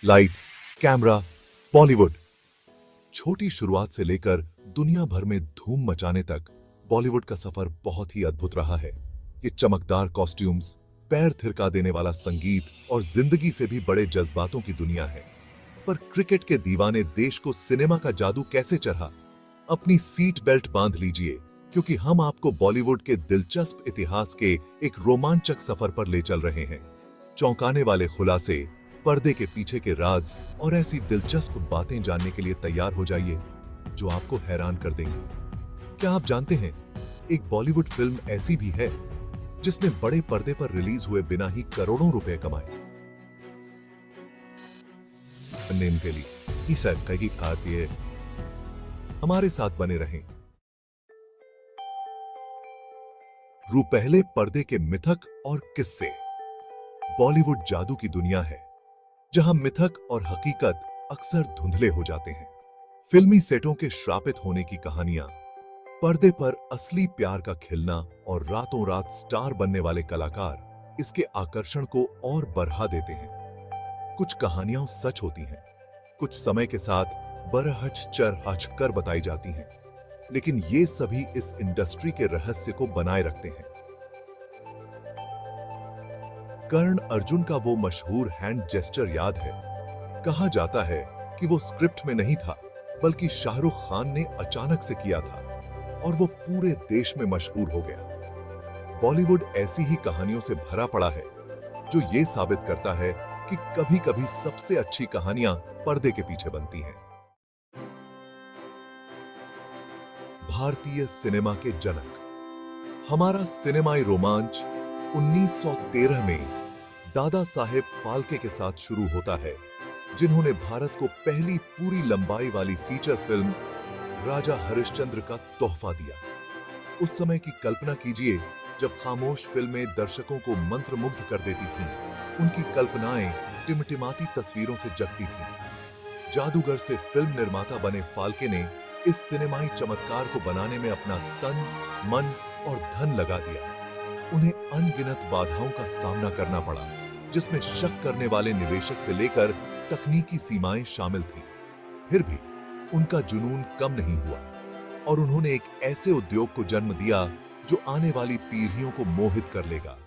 Lights, camera, Bollywood. छोटी शुरुआत से लेकर दुनिया भर में धूम मचाने तक बॉलीवुड का सफर बहुत ही अद्भुत रहा है। ये चमकदार कॉस्ट्यूम्स, पैर थिरका देने वाला संगीत और जिंदगी से भी बड़े जज्बातों की दुनिया है। पर क्रिकेट के दीवाने देश को सिनेमा का जादू कैसे चढ़ा? अपनी सीट बेल्ट बांध लीजिए, क्योंकि हम आपको बॉलीवुड के दिलचस्प इतिहास के एक रोमांचक सफर पर ले चल रहे हैं। चौंकाने वाले खुलासे, पर्दे के पीछे के राज और ऐसी दिलचस्प बातें जानने के लिए तैयार हो जाइए जो आपको हैरान कर देंगी। क्या आप जानते हैं, एक बॉलीवुड फिल्म ऐसी भी है जिसने बड़े पर्दे पर रिलीज हुए बिना ही करोड़ों रुपए कमाए। नेम के लिए ही सब कई भारतीय हमारे साथ बने रहें। पहले पर्दे के मिथक और किस्से। बॉलीवुड जादू की दुनिया है जहां मिथक और हकीकत अक्सर धुंधले हो जाते हैं। फिल्मी सेटों के श्रापित होने की कहानियां, पर्दे पर असली प्यार का खिलना और रातों रात स्टार बनने वाले कलाकार इसके आकर्षण को और बढ़ा देते हैं। कुछ कहानियां सच होती हैं, कुछ समय के साथ बरहच चरहच कर बताई जाती हैं, लेकिन ये सभी इस इंडस्ट्री के रहस्य को बनाए रखते हैं। कर्ण अर्जुन का वो मशहूर हैंड जेस्चर याद है? कहा जाता है कि वो स्क्रिप्ट में नहीं था, बल्कि शाहरुख खान ने अचानक से किया था और वो पूरे देश में मशहूर हो गया। बॉलीवुड ऐसी ही कहानियों से भरा पड़ा है जो ये साबित करता है कि कभी-कभी सबसे अच्छी कहानियां पर्दे के पीछे बनती हैं। भारतीय सिनेमा के जनक। हमारा सिनेमाई रोमांच 1913 में दादा साहेब फाल्के के साथ शुरू होता है, जिन्होंने भारत को पहली पूरी लंबाई वाली फीचर फिल्म राजा हरिश्चंद्र का तोहफा दिया। उस समय की कल्पना कीजिए, जब खामोश फिल्में दर्शकों को मंत्रमुग्ध कर देती थीं। उनकी कल्पनाएं टिमटिमाती तस्वीरों से जगती थीं। जादूगर से फिल्म निर्माता बने फाल्के ने इस सिनेमाई चमत्कार को बनाने में अपना तन, मन और धन लगा दिया। उन्हें अनगिनत बाधाओं का सामना करना पड़ा, जिसमें शक करने वाले निवेशक से लेकर तकनीकी सीमाएं शामिल थीं। फिर भी उनका जुनून कम नहीं हुआ और उन्होंने एक ऐसे उद्योग को जन्म दिया जो आने वाली पीढ़ियों को मोहित कर लेगा।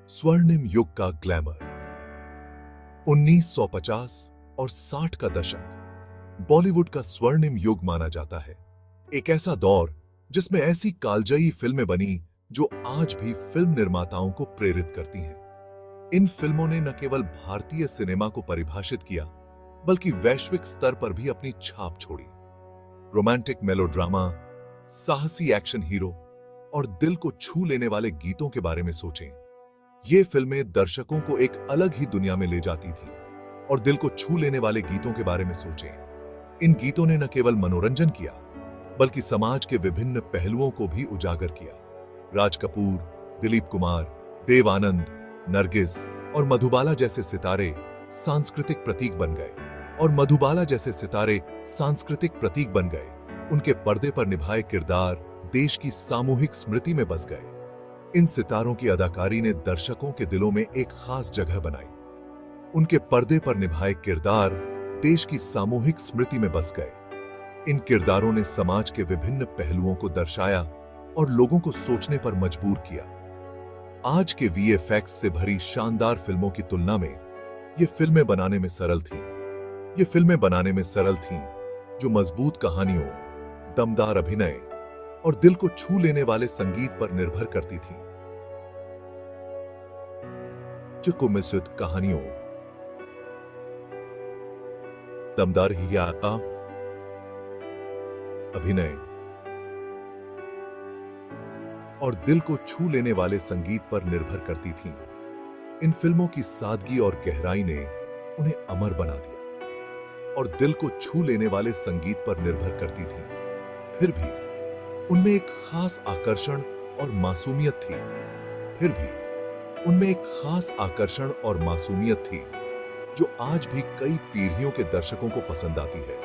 स्वर्णिम युग का ग्लैमर। 1950 और 60 का दशक बॉलीवुड का स्वर्णिम युग माना जाता है। एक ऐसा दौर जिसमें ऐसी कालजयी फिल्में बनी जो आज भी फिल्म निर्माताओं को प्रेरित करती हैं। इन फिल्मों ने न केवल भारतीय सिनेमा को परिभाषित किया, बल्कि वैश्विक स्तर पर भी अपनी छाप छोड़ी। रोमांटिक मेलोड्रामा, साहसी एक्शन हीरो और दिल को छू लेने वाले गीतों के बारे में सोचें। ये फिल्में दर्शकों को एक अलग ही दुनिया में ले जाती थीं। और दिल को छू लेने वाले गीतों के बारे में सोचें। इन गीतों ने न केवल मनोरंजन किया, बल्कि समाज के विभिन्न पहलुओं को भी उजागर किया। राज कपूर, दिलीप कुमार, देव आनंद, नरगिस और मधुबाला जैसे सितारे सांस्कृतिक प्रतीक बन गए। उनके पर्दे पर निभाए किरदार देश की सामूहिक स्मृति में बस गए। इन सितारों की अदाकारी ने दर्शकों के दिलों में एक खास जगह बनाई। उनके पर्दे पर निभाए किरदार देश की सामूहिक स्मृति में बस गए। इन किरदारों ने समाज के विभिन्न पहलुओं को दर्शाया और लोगों को सोचने पर मजबूर किया। आज के वीएफएक्स से भरी शानदार फिल्मों की तुलना में ये फिल्में बनाने में सरल थीं, जो मजबूत कहानियों, दमदार अभिनय और दिल को छू लेने वाले संगीत पर निर्भर करती थीं। चुकुमिसुत कहानियों, दमदार हियाता अभिनय और दिल को छू लेने वाले संगीत पर निर्भर करती थीं। इन फिल्मों की सादगी और गहराई ने उन्हें अमर बना दिया और दिल को छू लेने वाले संगीत पर निर्भर करती थीं। फिर भी उनमें एक खास आकर्षण और मासूमियत थी जो आज भी कई पीढ़ियों के दर्शकों को पसंद आती है।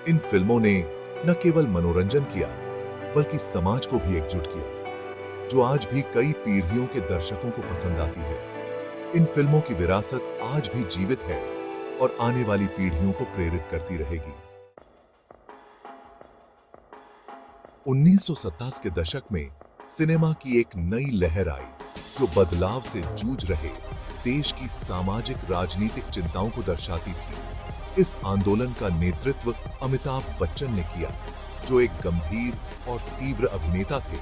इन फिल्मों ने न केवल मनोरंजन किया, बल्कि समाज को भी एकजुट किया, जो आज भी कई पीढ़ियों के दर्शकों को पसंद आती है। इन फिल्मों की विरासत आज भी जीवित है और आने वाली पीढ़ियों को प्रेरित करती रहेगी। 1970 के दशक में सिनेमा की एक नई लहर आई जो बदलाव से जूझ रहे देश की सामाजिक राजनीतिक चिंताओं को दर्शाती थी। इस आंदोलन का नेतृत्व अमिताभ बच्चन ने किया, जो एक गंभीर और तीव्र अभिनेता थे,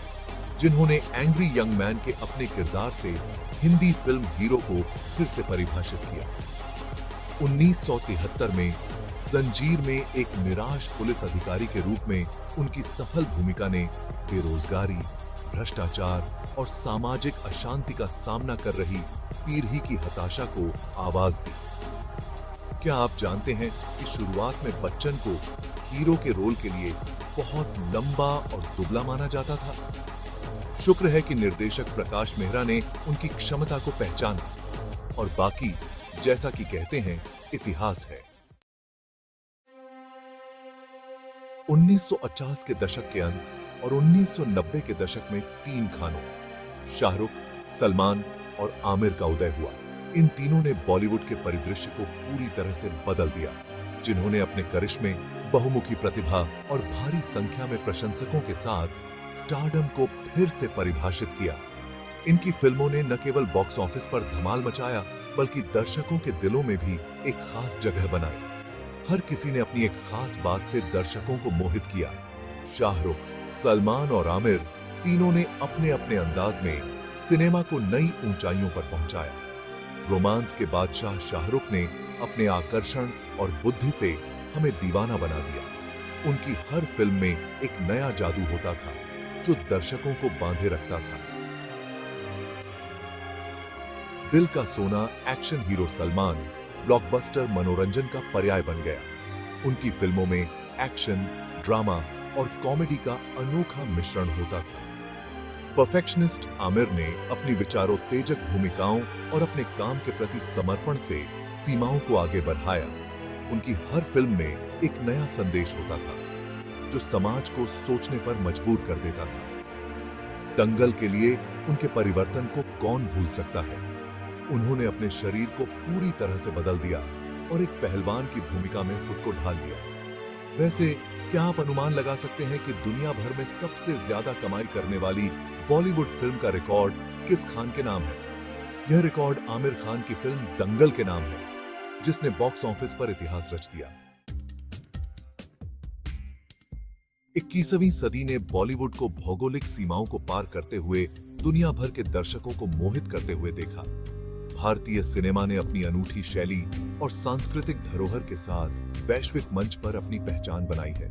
जिन्होंने एंग्री यंग मैन के अपने किरदार से हिंदी फिल्म हीरो को फिर से परिभाषित किया। 1973 में जंजीर में एक निराश पुलिस अधिकारी के रूप में उनकी सफल भूमिका ने बेरोजगारी, भ्रष्टाचार और सामाजिक अशांति का सामना कर रही पीढ़ी की हताशा को आवाज दी। क्या आप जानते हैं कि शुरुआत में बच्चन को हीरो के रोल के लिए बहुत लंबा और दुबला माना जाता था? शुक्र है कि निर्देशक प्रकाश मेहरा ने उनकी क्षमता को पहचाना और बाकी, जैसा कि कहते हैं, इतिहास है। 1950 के दशक के अंत और 1990 के दशक में तीन खानों शाहरुख, सलमान और आमिर का उदय हुआ। इन तीनों ने बॉलीवुड के परिदृश्य को पूरी तरह से बदल दिया, जिन्होंने अपने करिश्मे, बहुमुखी प्रतिभा और भारी संख्या में प्रशंसकों के साथ स्टारडम को फिर से परिभाषित किया। इनकी फिल्मों ने न केवल बॉक्स ऑफिस पर धमाल मचाया, बल्कि दर्शकों के दिलों में भी एक खास जगह बनाई। हर किसी ने अपनी एक खास बात से दर्शकों को मोहित किया। शाहरुख, सलमान और आमिर तीनों ने अपने अपने अंदाज में सिनेमा को नई ऊंचाइयों पर पहुंचाया। रोमांस के बादशाह शाहरुख ने अपने आकर्षण और बुद्धि से हमें दीवाना बना दिया। उनकी हर फिल्म में एक नया जादू होता था जो दर्शकों को बांधे रखता था। दिल का सोना एक्शन हीरो सलमान ब्लॉकबस्टर मनोरंजन का पर्याय बन गया। उनकी फिल्मों में एक्शन, ड्रामा और कॉमेडी का अनोखा मिश्रण होता था। परफेक्शनिस्ट आमिर ने अपनी विचारोत्तेजक भूमिकाओं और अपने काम के प्रति समर्पण से सीमाओं को आगे बढ़ाया। उनकी हर फिल्म में एक नया संदेश होता था जो समाज को सोचने पर मजबूर कर देता था। दंगल के लिए उनके परिवर्तन को कौन भूल सकता है। उन्होंने अपने शरीर को पूरी तरह से बदल दिया और एक पहलवान की भूमिका में खुद को ढाल लिया। वैसे क्या आप अनुमान लगा सकते हैं कि दुनिया भर में सबसे ज्यादा कमाई करने वाली बॉलीवुड फिल्म का रिकॉर्ड किस खान के नाम है? यह रिकॉर्ड आमिर खान की फिल्म दंगल के नाम है, जिसने बॉक्स ऑफिस पर इतिहास रच दिया। 21वीं सदी ने बॉलीवुड को भौगोलिक सीमाओं को पार करते हुए दुनिया भर के दर्शकों को मोहित करते हुए देखा। भारतीय सिनेमा ने अपनी अनूठी शैली और सांस्कृतिक धरोहर के साथ वैश्विक मंच पर अपनी पहचान बनाई है।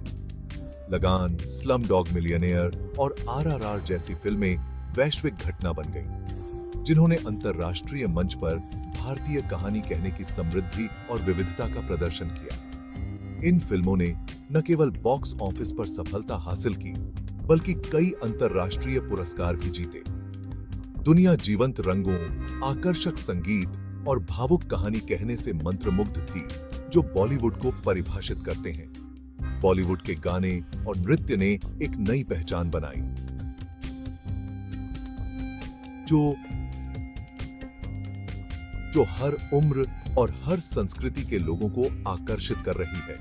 लगान, स्लम डॉग मिलियनेयर और आरआरआर जैसी फिल्में वैश्विक घटना बन गईं, जिन्होंने अंतर्राष्ट्रीय मंच पर भारतीय कहानी कहने की समृद्धि और विविधता का प्रदर्शन किया। इन फिल्मों ने न केवल बॉक्स ऑफिस पर सफलता हासिल की, बल्कि कई अंतर्राष्ट्रीय पुरस्कार भी जीते। दुनिया जीवंत रंगों, आकर्षक संगीत और भावुक कहानी कहने से मंत्रमुग्ध थी, जो बॉलीवुड को परिभाषित करते हैं। बॉलीवुड के गाने और नृत्य ने एक नई पहचान बनाई, जो हर उम्र और हर संस्कृति के लोगों को आकर्षित कर रही है।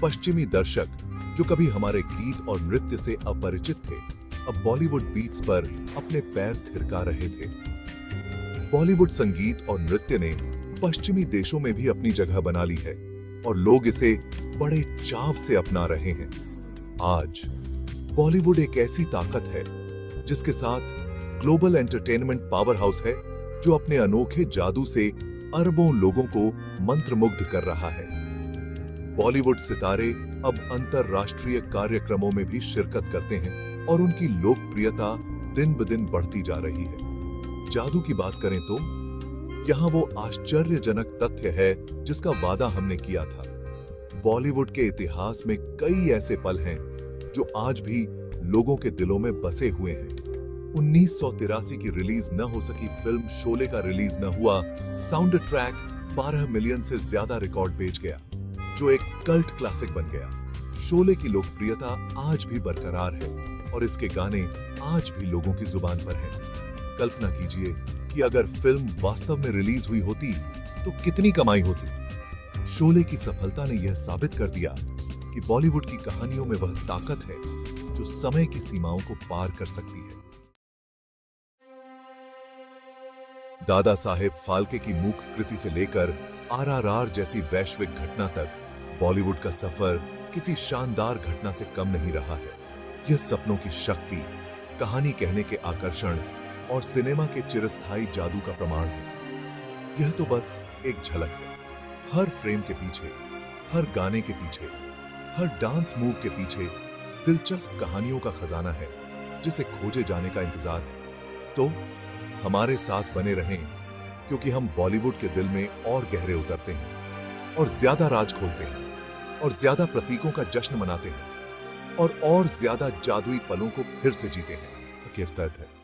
पश्चिमी दर्शक, जो कभी हमारे गीत और नृत्य से अपरिचित थे, अब बॉलीवुड बीट्स पर अपने पैर थिरका रहे थे। बॉलीवुड संगीत और नृत्य ने पश्चिमी देशों में भी अपनी जगह बना ली है और लोग इसे बड़े चाव से अपना रहे हैं। आज बॉलीवुड एक ऐसी ताकत है जिसके साथ ग्लोबल एंटरटेनमेंट पावर हाउस है, जो अपने अनोखे जादू से अरबों लोगों को मंत्रमुग्ध कर रहा है। बॉलीवुड सितारे अब अंतरराष्ट्रीय कार्यक्रमों में भी शिरकत करते हैं और उनकी लोकप्रियता दिन ब दिन बढ़ती जा रही है। जादू की बात करें तो यहाँ वो आश्चर्यजनक तथ्य है जिसका वादा हमने किया था। बॉलीवुड के इतिहास में कई ऐसे पल हैं जो आज भी लोगों के दिलों में बसे हुए हैं। 1983 की रिलीज न हो सकी फिल्म शोले का रिलीज न हुआ साउंड ट्रैक 12 मिलियन से ज्यादा रिकॉर्ड बेच गया, जो एक कल्ट क्लासिक बन गया। शोले की लोकप्रियता आज भी बरकरार है और इसके गाने आज भी लोगों की जुबान पर हैं। कल्पना कीजिए कि अगर फिल्म वास्तव में रिलीज हुई होती तो कितनी कमाई होती। शोले की सफलता ने यह साबित कर दिया कि बॉलीवुड की कहानियों में वह ताकत है जो समय की सीमाओं को पार कर सकती है। दादा साहेब फाल्के की मूक कृति से लेकर आरआरआर जैसी वैश्विक घटना तक बॉलीवुड का सफर किसी शानदार घटना से कम नहीं रहा है। यह सपनों की शक्ति, कहानी कहने के आकर्षण और सिनेमा के चिरस्थायी जादू का प्रमाण है। यह तो बस एक झलक है। हर फ्रेम के पीछे, हर गाने के पीछे, हर डांस मूव के पीछे दिलचस्प कहानियों का खजाना है जिसे खोजे जाने का इंतजार है। तो हमारे साथ बने रहें, क्योंकि हम बॉलीवुड के दिल में और गहरे उतरते हैं और ज्यादा राज खोलते हैं और ज्यादा प्रतीकों का जश्न मनाते हैं और ज्यादा जादुई पलों को फिर से जीते हैं। कीर्तन है।